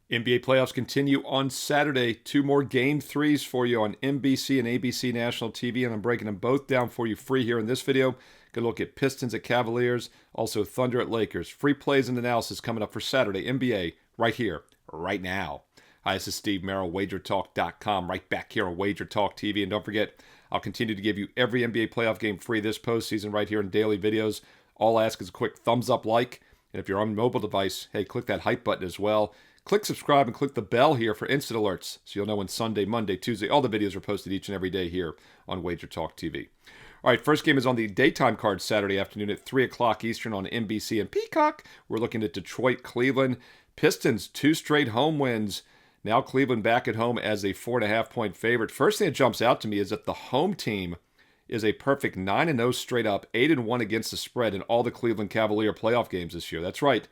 NBA playoffs continue on Saturday. Two more game threes for you on NBC and ABC National TV, and I'm breaking them both down for you free here in this video. Gonna look at Pistons at Cavaliers, also Thunder at Lakers. Free plays and analysis coming up for Saturday NBA right here, right now. Hi, this is Steve Merril, WagerTalk.com, right back here on WagerTalk TV. And don't forget, I'll continue to give you every NBA playoff game free this postseason right here in daily videos. All I ask is a quick thumbs up, like, and if you're on a mobile device, hey, click that hype button as well. Click subscribe and click the bell here for instant alerts so you'll know when Sunday, Monday, Tuesday, all the videos are posted each and every day here on WagerTalk TV. All right, first game is on the daytime card Saturday afternoon at 3 o'clock Eastern on NBC and Peacock. We're looking at Detroit, Cleveland. Pistons, 2 straight home wins. Now Cleveland back at home as a 4.5-point favorite. First thing that jumps out to me is that the home team is a perfect 9-0 straight up, 8-1 against the spread in all the Cleveland Cavalier playoff games this year. That's right.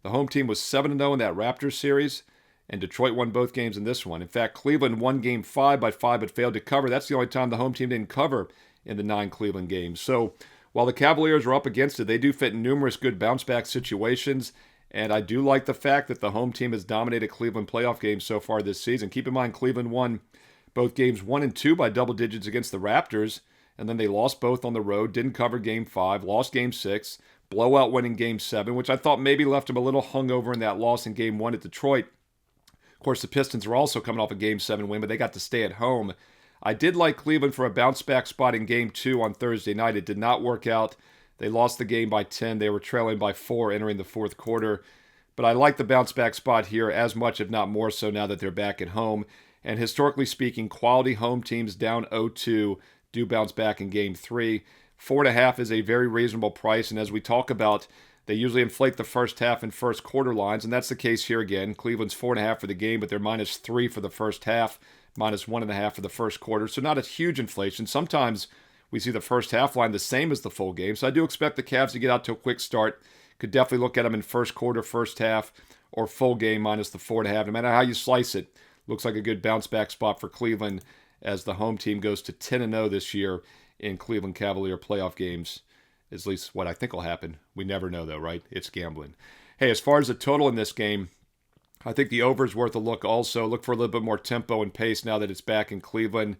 The home team was 7-0 in that Raptors series, and Detroit won both games in this one. In fact, Cleveland won Game 5 by 5 but failed to cover. That's the only time the home team didn't cover in the 9 Cleveland games. So while the Cavaliers are up against it, they do fit in numerous good bounce-back situations, and I do like the fact that the home team has dominated Cleveland playoff games so far this season. Keep in mind, Cleveland won both games 1 and 2 by double digits against the Raptors, and then they lost both on the road, didn't cover Game 5, lost Game 6, blowout win in Game 7, which I thought maybe left them a little hungover in that loss in Game 1 at Detroit. Of course, the Pistons were also coming off a Game 7 win, but they got to stay at home. I did like Cleveland for a bounce-back spot in Game 2 on Thursday night. It did not work out. They lost the game by 10. They were trailing by 4 entering the fourth quarter. But I like the bounce-back spot here as much, if not more so, now that they're back at home. And historically speaking, quality home teams down 0-2 do bounce back in Game 3. 4.5 is a very reasonable price, and as we talk about, they usually inflate the first half and first quarter lines, and that's the case here again. Cleveland's 4.5 for the game, but they're -3 for the first half, -1.5 for the first quarter, so not a huge inflation. Sometimes we see the first half line the same as the full game, so I do expect the Cavs to get out to a quick start. Could definitely look at them in first quarter, first half, or full game minus the 4.5. No matter how you slice it, looks like a good bounce-back spot for Cleveland as the home team goes to 10-0 this year in Cleveland Cavalier playoff games. Is at least what I think will happen. We never know, though, right? It's gambling. Hey, as far as the total in this game, I think the over is worth a look also. Look for a little bit more tempo and pace now that it's back in Cleveland.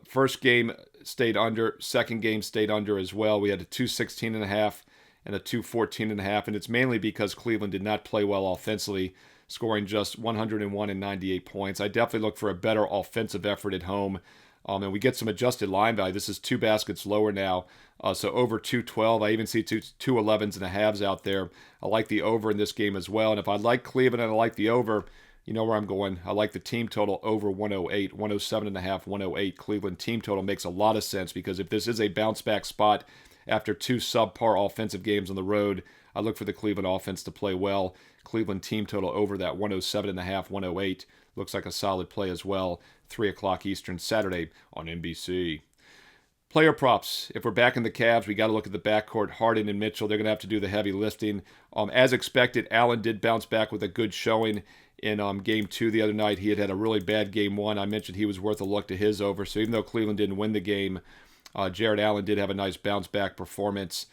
First game stayed under. Second game stayed under as well. We had a 216.5 and a 214.5, and it's mainly because Cleveland did not play well offensively, scoring just 101 and 98 points. I definitely look for a better offensive effort at home. And we get some adjusted line value. This is 2 baskets lower now, so over 212. I even see 211s and a halves out there. I like the over in this game as well. And if I like Cleveland and I like the over, you know where I'm going. I like the team total over 108, 107.5, 108. Cleveland team total makes a lot of sense because if this is a bounce-back spot after 2 subpar offensive games on the road, I look for the Cleveland offense to play well. Cleveland team total over that 107.5, 108. Looks like a solid play as well. 3 o'clock Eastern Saturday on NBC. Player props. If we're back in the Cavs, we got to look at the backcourt. Harden and Mitchell, they're going to have to do the heavy lifting. As expected, Allen did bounce back with a good showing in Game 2 the other night. He had a really bad Game 1. I mentioned he was worth a look to his over. So even though Cleveland didn't win the game, Jared Allen did have a nice bounce-back performance.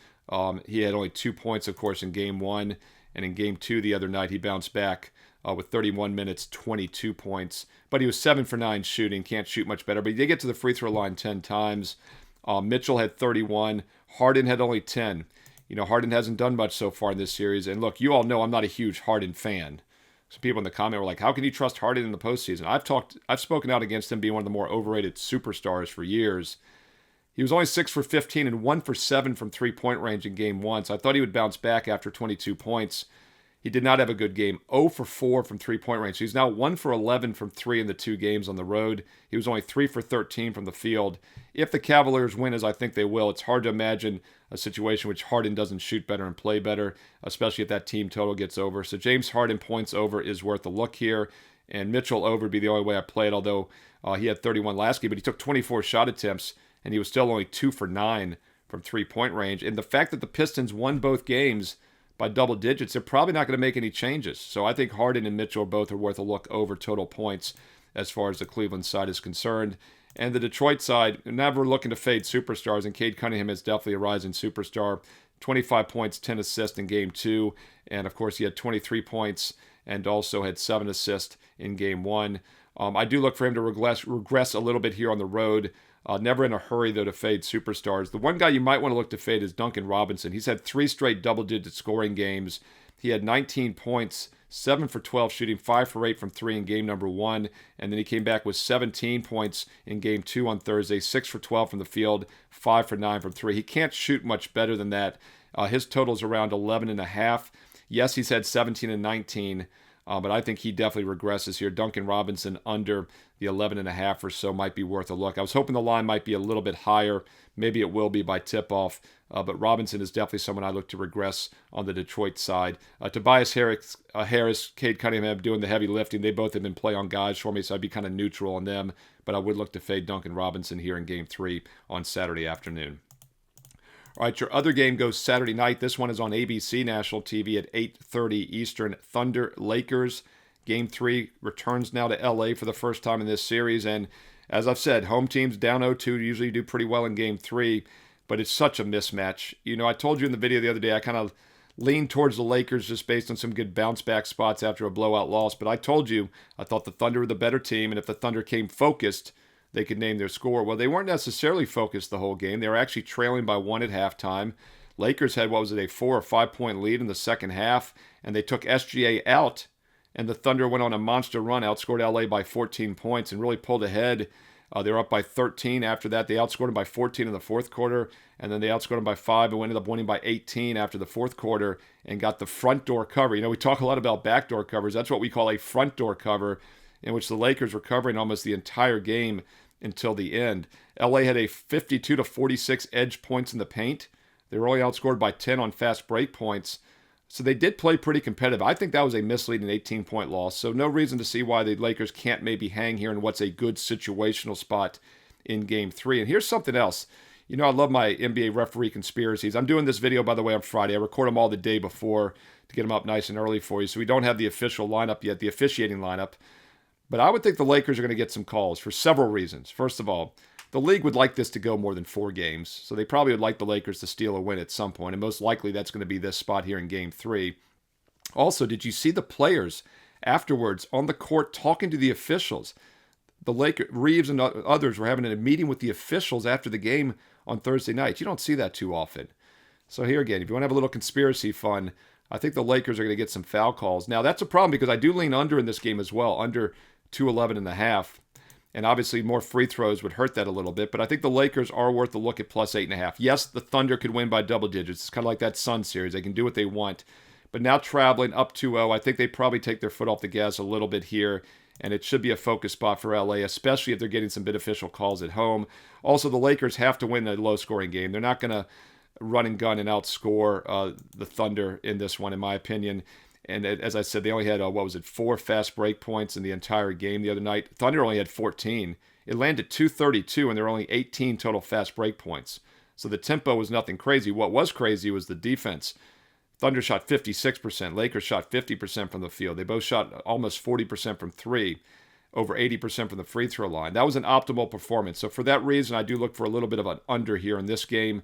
He had only 2 points, of course, in Game 1. And in Game 2 the other night, he bounced back with 31 minutes, 22 points. But he was 7 for 9 shooting. Can't shoot much better. But he did get to the free throw line 10 times. Mitchell had 31. Harden had only 10. You know, Harden hasn't done much so far in this series. And look, you all know I'm not a huge Harden fan. Some people in the comment were like, how can you trust Harden in the postseason? I've spoken out against him being one of the more overrated superstars for years. He was only 6 for 15 and 1 for 7 from three-point range in Game 1. So I thought he would bounce back after 22 points. He did not have a good game. 0 for 4 from three-point range. So he's now 1 for 11 from 3 in the 2 games on the road. He was only 3 for 13 from the field. If the Cavaliers win, as I think they will, it's hard to imagine a situation in which Harden doesn't shoot better and play better, especially if that team total gets over. So James Harden points over is worth a look here. And Mitchell over would be the only way I play it, although he had 31 last game, but he took 24 shot attempts, and he was still only 2 for 9 from three-point range. And the fact that the Pistons won both games by double digits, they're probably not going to make any changes. So I think Harden and Mitchell both are worth a look over total points as far as the Cleveland side is concerned. And the Detroit side, never looking to fade superstars, and Cade Cunningham is definitely a rising superstar. 25 points, 10 assists in Game 2, and of course he had 23 points and also had 7 assists in game 1. I do look for him to regress a little bit here on the road. Never in a hurry, though, to fade superstars. The one guy you might want to look to fade is Duncan Robinson. He's had 3 straight double-digit scoring games. He had 19 points, 7 for 12 shooting, 5 for 8 from 3 in game number 1. And then he came back with 17 points in game 2 on Thursday, 6 for 12 from the field, 5 for 9 from 3. He can't shoot much better than that. His total's around 11.5. Yes, he's had 17 and 19. But I think he definitely regresses here. Duncan Robinson under the 11.5 or so might be worth a look. I was hoping the line might be a little bit higher. Maybe it will be by tip-off. But Robinson is definitely someone I look to regress on the Detroit side. Tobias Harris, Cade Cunningham doing the heavy lifting. They both have been play on guys for me, so I'd be kind of neutral on them. But I would look to fade Duncan Robinson here in Game 3 on Saturday afternoon. All right, your other game goes Saturday night. This one is on ABC National TV at 8:30 Eastern. Thunder Lakers. Game 3 returns now to LA for the first time in this series. And as I've said, home teams down 0-2 usually do pretty well in Game 3, but it's such a mismatch. You know, I told you in the video the other day, I kind of leaned towards the Lakers just based on some good bounce back spots after a blowout loss. But I told you, I thought the Thunder were the better team, and if the Thunder came focused, they could name their score. Well, they weren't necessarily focused the whole game. They were actually trailing by 1 at halftime. Lakers had, a 4 or 5 point lead in the second half, and they took SGA out, and the Thunder went on a monster run, outscored LA by 14 points, and really pulled ahead. They were up by 13 after that. They outscored them by 14 in the fourth quarter, and then they outscored them by 5 and ended up winning by 18 after the fourth quarter and got the front door cover. You know, we talk a lot about backdoor covers. That's what we call a front door cover, in which the Lakers were covering almost the entire game until the end. LA had a 52-46 edge points in the paint. They were only outscored by 10 on fast break points. So they did play pretty competitive. I think that was a misleading 18-point loss. So no reason to see why the Lakers can't maybe hang here in what's a good situational spot in Game 3. And here's something else. You know, I love my NBA referee conspiracies. I'm doing this video, by the way, on Friday. I record them all the day before to get them up nice and early for you. So we don't have the official lineup yet, the officiating lineup. But I would think the Lakers are going to get some calls for several reasons. First of all, the league would like this to go more than 4 games. So they probably would like the Lakers to steal a win at some point. And most likely that's going to be this spot here in Game 3. Also, did you see the players afterwards on the court talking to the officials? The Lakers, Reeves and others were having a meeting with the officials after the game on Thursday night. You don't see that too often. So here again, if you want to have a little conspiracy fun, I think the Lakers are going to get some foul calls. Now, that's a problem because I do lean under in this game as well, under 211.5. And obviously more free throws would hurt that a little bit. But I think the Lakers are worth a look at plus 8.5. Yes, the Thunder could win by double digits. It's kind of like that Sun series. They can do what they want. But now traveling up 2-0, I think they probably take their foot off the gas a little bit here. And it should be a focus spot for LA, especially if they're getting some beneficial calls at home. Also, the Lakers have to win a low-scoring game. They're not going to run and gun and outscore the Thunder in this one, in my opinion. And as I said, they only had, 4 fast break points in the entire game the other night. Thunder only had 14. It landed 232, and there were only 18 total fast break points. So the tempo was nothing crazy. What was crazy was the defense. Thunder shot 56%. Lakers shot 50% from the field. They both shot almost 40% from 3, over 80% from the free throw line. That was an optimal performance. So for that reason, I do look for a little bit of an under here in this game.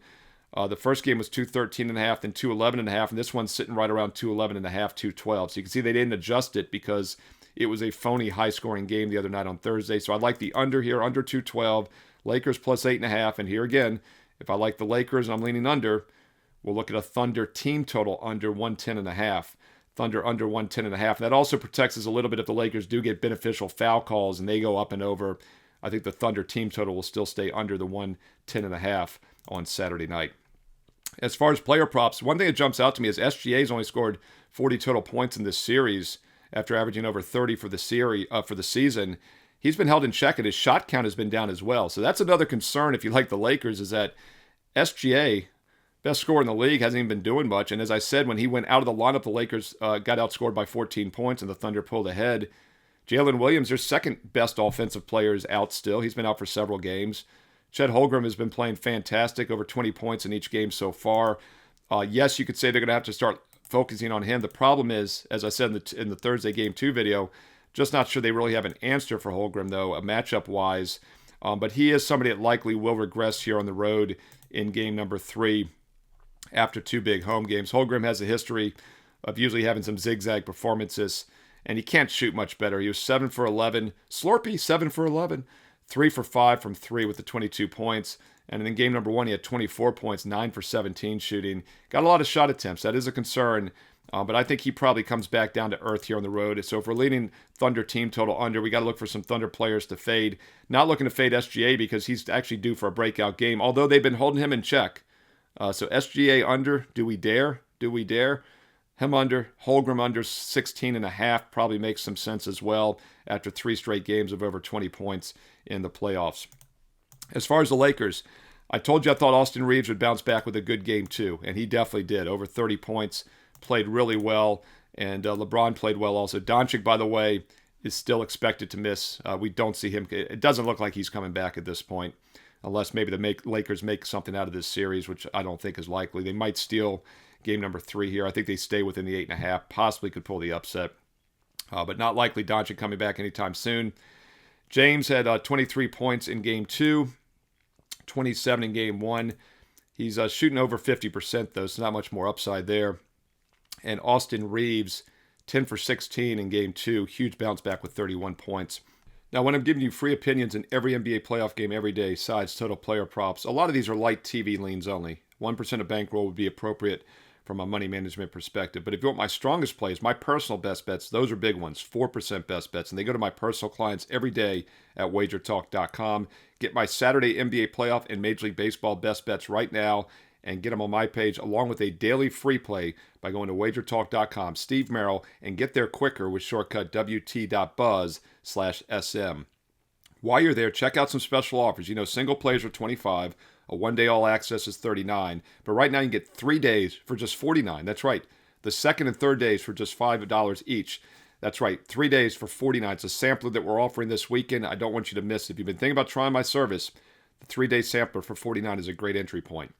The first game was 213.5, then 211.5, and this one's sitting right around 211.5, 212. So you can see they didn't adjust it because it was a phony high-scoring game the other night on Thursday. So I like the under here, under 212, Lakers plus 8.5. And here again, if I like the Lakers and I'm leaning under, we'll look at a Thunder team total under 110.5. Thunder under 110.5. And that also protects us a little bit if the Lakers do get beneficial foul calls and they go up and over. I think the Thunder team total will still stay under the 110.5 on Saturday night. As far as player props, one thing that jumps out to me is SGA's only scored 40 total points in this series after averaging over 30 for the season. He's been held in check, and his shot count has been down as well. So that's another concern if you like the Lakers, is that SGA, best scorer in the league, hasn't even been doing much. And as I said, when he went out of the lineup, the Lakers got outscored by 14 points, and the Thunder pulled ahead. Jalen Williams, their second best offensive player, is out still. He's been out for several games. Chet Holmgren has been playing fantastic, over 20 points in each game so far. Yes, you could say they're going to have to start focusing on him. The problem is, as I said in the Thursday Game 2 video, just not sure they really have an answer for Holmgren, though, matchup-wise. But he is somebody that likely will regress here on the road in game number 3 after 2 big home games. Holmgren has a history of usually having some zigzag performances, and he can't shoot much better. He was 7 for 11. Slurpee, 7 for 11. 3 for 5 from 3 with the 22 points. And in game number 1, he had 24 points, 9 for 17 shooting. Got a lot of shot attempts. That is a concern. But I think he probably comes back down to earth here on the road. So if we're leading Thunder team total under, we got to look for some Thunder players to fade. Not looking to fade SGA because he's actually due for a breakout game, although they've been holding him in check. So SGA under, do we dare? Do we dare? Him under, Holmgren under 16.5 probably makes some sense as well after 3 straight games of over 20 points in the playoffs. As far as the Lakers, I told you I thought Austin Reeves would bounce back with a good game too, and he definitely did. Over 30 points, played really well, and LeBron played well also. Doncic, by the way, is still expected to miss. We don't see him. It doesn't look like he's coming back at this point, unless maybe the Lakers make something out of this series, which I don't think is likely. They might steal game number 3 here. I think they stay within the 8.5, possibly could pull the upset, but not likely Doncic coming back anytime soon. James had 23 points in game 2, 27 in game 1. He's shooting over 50% though, so not much more upside there. And Austin Reeves, 10 for 16 in game 2. Huge bounce back with 31 points. Now, when I'm giving you free opinions in every NBA playoff game every day, sides, total, player props, a lot of these are light TV leans only. 1% of bankroll would be appropriate from a money management perspective. But if you want my strongest plays, my personal best bets, those are big ones, 4% best bets. And they go to my personal clients every day at WagerTalk.com. Get my Saturday NBA playoff and Major League Baseball best bets right now and get them on my page along with a daily free play by going to WagerTalk.com, Steve Merril, and get there quicker with shortcut WT.buzz/SM. While you're there, check out some special offers. You know, single plays are $25, a one-day all-access is $39, but right now you can get 3 days for just $49. That's right. The second and third days for just $5 each. That's right, 3 days for $49. It's a sampler that we're offering this weekend. I don't want you to miss it. If you've been thinking about trying my service, the 3-day sampler for $49 is a great entry point.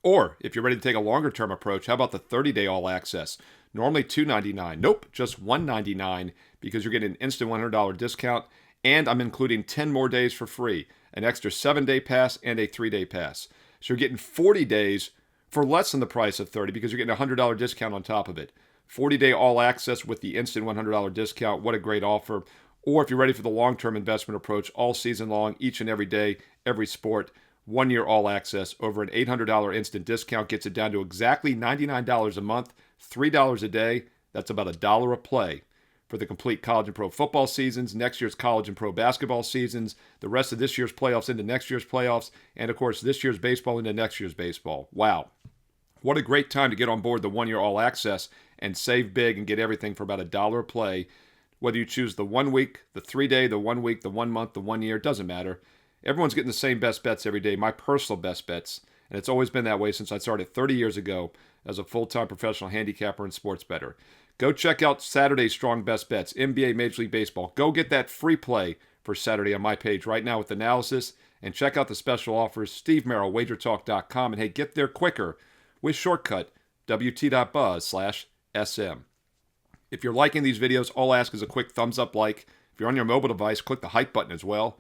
Or, if you're ready to take a longer-term approach, how about the 30-day all-access? Normally $299. Nope, just $199 because you're getting an instant $100 discount, and I'm including 10 more days for free, an extra 7-day pass and a 3-day pass. So you're getting 40 days for less than the price of 30 because you're getting a $100 discount on top of it. 40-day all-access with the instant $100 discount. What a great offer. Or if you're ready for the long-term investment approach all season long, each and every day, every sport, 1 year all-access over an $800 instant discount gets it down to exactly $99 a month, $3 a day. That's about $1 a play for the complete college and pro football seasons, next year's college and pro basketball seasons, the rest of this year's playoffs into next year's playoffs, and of course this year's baseball into next year's baseball. Wow. What a great time to get on board the 1 year all-access and save big and get everything for about $1 a play. Whether you choose the 1 week, the 3-day, the 1 week, the 1 month, the 1 year, it doesn't matter. Everyone's getting the same best bets every day, my personal best bets, and it's always been that way since I started 30 years ago as a full-time professional handicapper and sports bettor. Go check out Saturday's strong best bets, NBA, Major League Baseball. Go get that free play for Saturday on my page right now with analysis, and check out the special offers, Steve Merril, WagerTalk.com, and hey, get there quicker with shortcut WT.buzz/SM. If you're liking these videos, all I ask is a quick thumbs up like. If you're on your mobile device, click the hype button as well.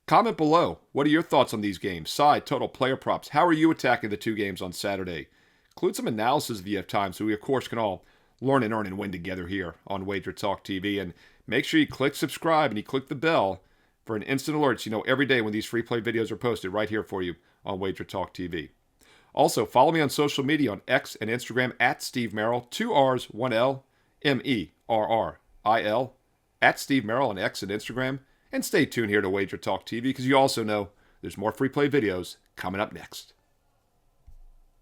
Comment below. What are your thoughts on these games? Side, total, player props. How are you attacking the 2 games on Saturday? Include some analysis if you have time so we, of course, can all learn and earn and win together here on Wager Talk TV. And make sure you click subscribe and you click the bell for an instant alerts. You know, every day when these free play videos are posted right here for you on Wager Talk TV. Also, follow me on social media on X and Instagram at Steve Merril, 2 R's, 1 L, MERRIL, at Steve Merril on X and Instagram. And stay tuned here to Wager Talk TV because you also know there's more free play videos coming up next.